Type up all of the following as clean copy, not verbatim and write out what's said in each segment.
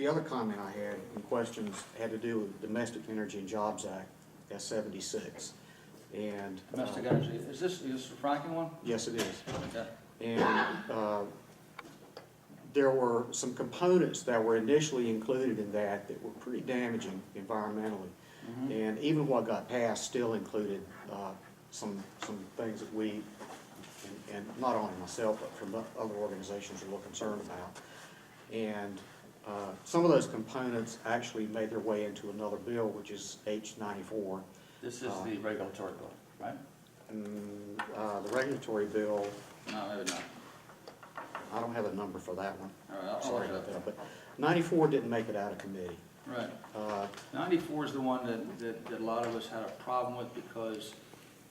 the other comment I had in questions had to do with the Domestic Energy and Jobs Act, that's 76. And Domestic energy, is this the fracking one? yes, it is. Okay. And there were some components that were initially included in that were pretty damaging environmentally. Mm-hmm. And even what got passed still included some things that we, and not only myself, but from other organizations are a little concerned about. And some of those components actually made their way into another bill, which is H94. This is the regulatory bill, right? The regulatory bill, No, maybe not. I don't have a number for that one. All right, I'll Sorry look about it up. that, but 94 didn't make it out of committee. Right. 94 is the one that a lot of us had a problem with because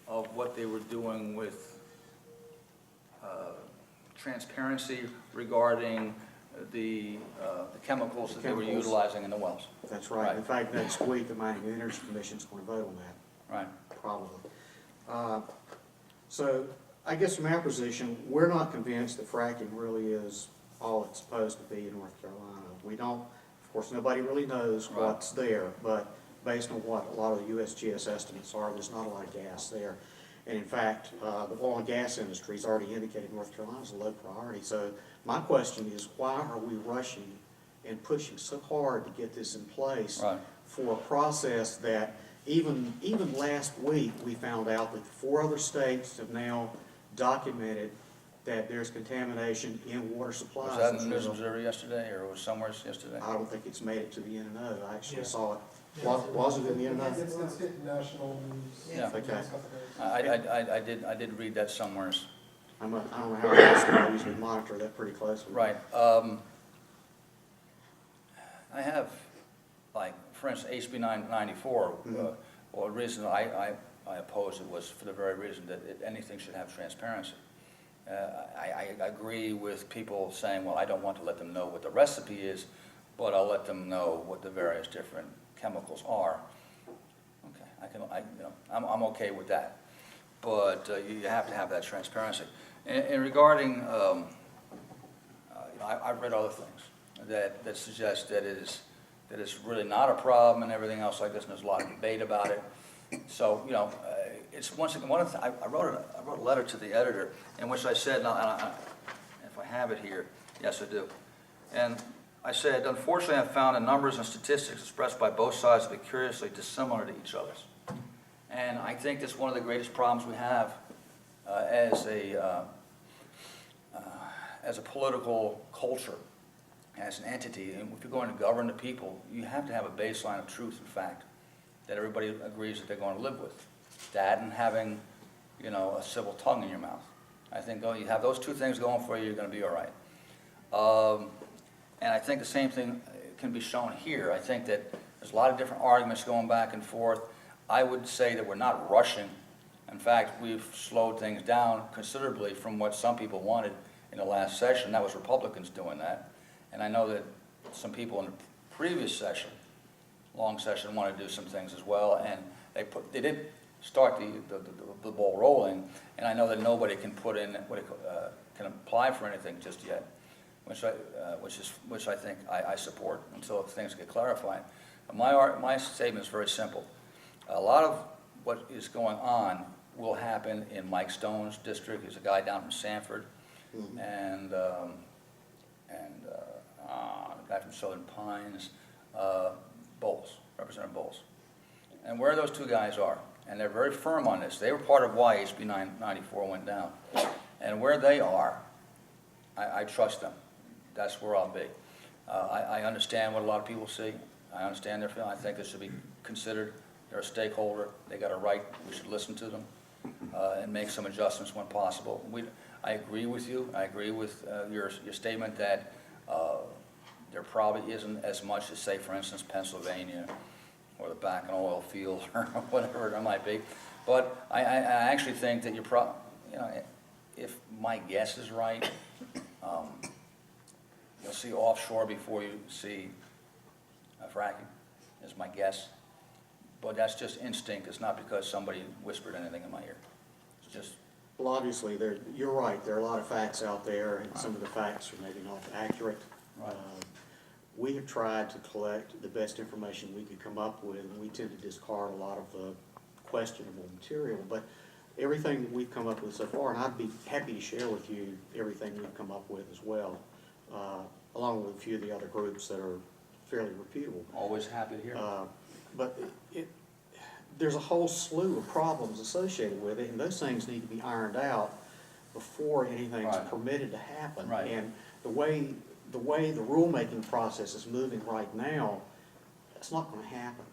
of what they were doing with transparency regarding the chemicals that they were utilizing in the wells. That's right. Right. In fact, next week, the Mining and Energy Commission is going to vote on that. Right. Probably. So I guess from our position, we're not convinced that fracking really is all it's supposed to be in North Carolina. We don't, of course, nobody really knows Right. what's there, but based on what a lot of the USGS estimates are, there's not a lot of gas there. And in fact, the oil and gas industry has already indicated North Carolina is a low priority. So my question is, why are we rushing and pushing so hard to get this in place Right. for a process that even last week we found out that 4 other states have now documented that there's contamination in water supplies. Was that in as the News well. Observer yesterday, or was somewhere yesterday? I don't think it's made it to the N&O. I actually Yeah. saw it. Yeah. Was it in the N&O? It's hit national news. Yeah. Okay. I did read that somewhere. I don't know how else, but I usually monitor that pretty closely. Right. I have, like, for instance, HB 994. Well, the reason I opposed it was for the very reason that anything should have transparency. I agree with people saying, well, I don't want to let them know what the recipe is, but I'll let them know what the various different chemicals are. Okay, I'm okay with that. But you have to have that transparency. And regarding, I've read other things that suggest that it's really not a problem and everything else like this, and there's a lot of debate about it. So, it's once again, one of the, I wrote a letter to the editor in which I said, and if I have it here, yes I do. And I said, unfortunately I've found the numbers and statistics expressed by both sides to be curiously dissimilar to each other's. And I think that's one of the greatest problems we have as a political culture, as an entity. And if you're going to govern the people, you have to have a baseline of truth and fact that everybody agrees that they're going to live with. That and having, a civil tongue in your mouth. I think you have those two things going for you, you're going to be all right. And I think the same thing can be shown here. I think that there's a lot of different arguments going back and forth. I would say that we're not rushing. In fact, we've slowed things down considerably from what some people wanted in the last session. That was Republicans doing that. And I know that some people in the previous session, long session, wanted to do some things as well. And they did start the ball rolling. And I know that nobody can put in can apply for anything just yet, which I think I support until things get clarified. My statement is very simple. A lot of what is going on will happen in Mike Stone's district. He's a guy down from Sanford, and the guy from Southern Pines, Bowles, Representative Bowles. And where those two guys are, and they're very firm on this. They were part of why HB 994 went down. And where they are, I trust them. That's where I'll be. I understand what a lot of people see. I understand their feeling. I think this should be considered. They're a stakeholder. They got a right. We should listen to them and make some adjustments when possible. I agree with you. I agree with your statement that there probably isn't as much as, say, for instance, Pennsylvania or the back in oil field or whatever it might be. But I actually think that if my guess is right, you'll see offshore before you see fracking, is my guess. But that's just instinct. It's not because somebody whispered anything in my ear. It's just... Well, obviously, you're right. There are a lot of facts out there, and some of the facts are maybe not accurate. Right. we have tried to collect the best information we could come up with, and we tend to discard a lot of the questionable material, but everything that we've come up with so far, and I'd be happy to share with you everything we've come up with as well, along with a few of the other groups that are fairly reputable. Always happy to hear. But there's a whole slew of problems associated with it, and those things need to be ironed out before anything's Right. permitted to happen. Right. And the way the rulemaking process is moving right now, that's not gonna happen.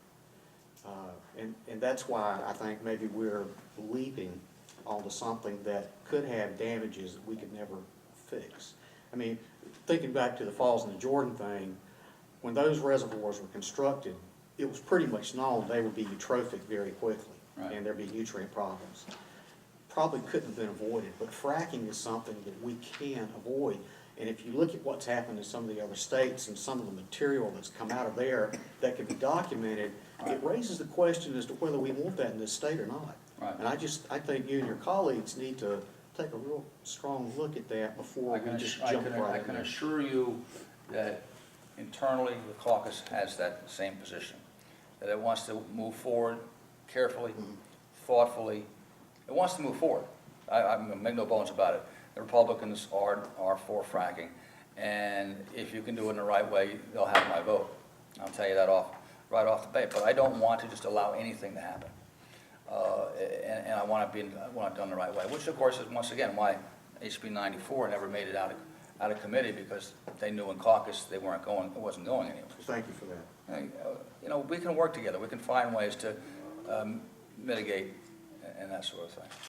And that's why I think maybe we're leaping onto something that could have damages that we could never fix. I mean, thinking back to the Falls in the Jordan thing, when those reservoirs were constructed, it was pretty much known they would be eutrophic very quickly, Right. and there'd be nutrient problems. Probably couldn't have been avoided, but fracking is something that we can avoid. And if you look at what's happened in some of the other states and some of the material that's come out of there that can be documented, it raises the question as to whether we want that in this state or not. Right. And I think you and your colleagues need to take a real strong look at that before we just jump right I in can there. assure you that internally, the caucus has that same position, that it wants to move forward carefully, thoughtfully. It wants to move forward. I'm gonna make no bones about it. The Republicans are for fracking, and if you can do it in the right way, they'll have my vote. I'll tell you that right off the bat. But I don't want to just allow anything to happen, and I want it done the right way. Which, of course, is once again why HB 94 never made it out of committee, because they knew in caucus it wasn't going anywhere. Thank you for that. You know, we can work together. We can find ways to mitigate and that sort of thing.